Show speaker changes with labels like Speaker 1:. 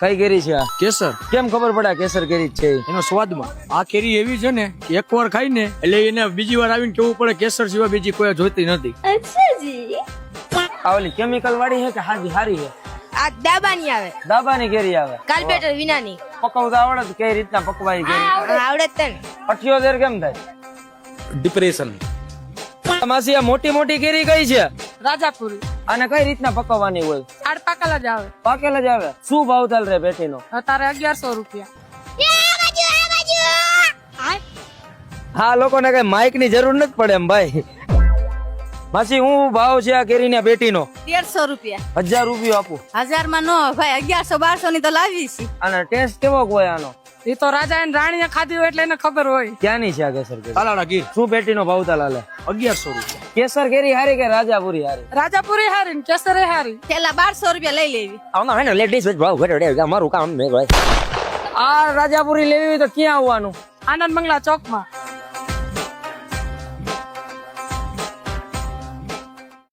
Speaker 1: કઈ કેરી છે આ?
Speaker 2: કેસર
Speaker 1: કેમ ખબર પડે આ કેસર કેરી જ છે?
Speaker 2: એનો સ્વાદમાં આ કેરી એવી છે ને કે એકવાર ખાઈને એટલે એને બીજી વાર આવીને કેવું પડે કેસર સિવાય બીજી કોઈ જોઈતી નથી.
Speaker 3: अच्छा जी
Speaker 1: આ ઓલી કેમિકલ વાળી છે કે હાજી હારી છે?
Speaker 3: આ દાબાની આવે
Speaker 1: દાબાની કેરી આવે.
Speaker 3: કાર્બેટર વિનાની
Speaker 1: પકવતા આવડે કઈ રીતના પકવાય કેરી?
Speaker 3: આવડે તને
Speaker 1: 78 કેમ થાય?
Speaker 2: ડિપ્રેશન.
Speaker 1: માસી આ મોટી મોટી કેરી કઈ છે?
Speaker 4: રાજાપુરી
Speaker 1: અને કઈ રીતના પકવવાની હોય?
Speaker 4: આડ પાકલ જ આવે
Speaker 1: પાકેલા જ આવે. શું ભાવ ચાલ રે પેટીનો?
Speaker 4: તારે 1100 રૂપિયા.
Speaker 1: હા લોકોને કઈ માઇક ની જરૂર નથી પડે એમ ભાઈ. માસી હું ભાવ છે આ કેરીના પેટીનો?
Speaker 3: 1300 રૂપિયા
Speaker 1: 1000 રૂપિયા આપું.
Speaker 3: 1000 માં નો ભાઈ 1100 1200 ની તો લાવી છે
Speaker 1: અને ટેસ્ટ કેવો હોય આનો?
Speaker 4: એ તો રાજા અને રાણીએ ખાધી હોય એટલે એને ખબર હોય.
Speaker 1: ક્યાંની છે આ કેસર કેરી?
Speaker 2: તાલાળા ગીર
Speaker 1: શું પેટીનો ભાવ ચાલે?
Speaker 2: 1100 રૂપિયા.
Speaker 1: કેસર કેરી હારી કે રાજાપુરી હારી?
Speaker 4: રાજાપુરી હારી ને કેસરે હારી.
Speaker 3: છેલ્લા 1200 રૂપિયા લઈ લેવી
Speaker 1: આમાં હે ને લેડીઝ વિથ ભાવ ઘટડે મારું કામ નહીં ભાઈ. આ રાજાપુરી લેવી હોય તો ક્યાં આવવાનું?
Speaker 4: આનંદ મંગલા ચોકમાં.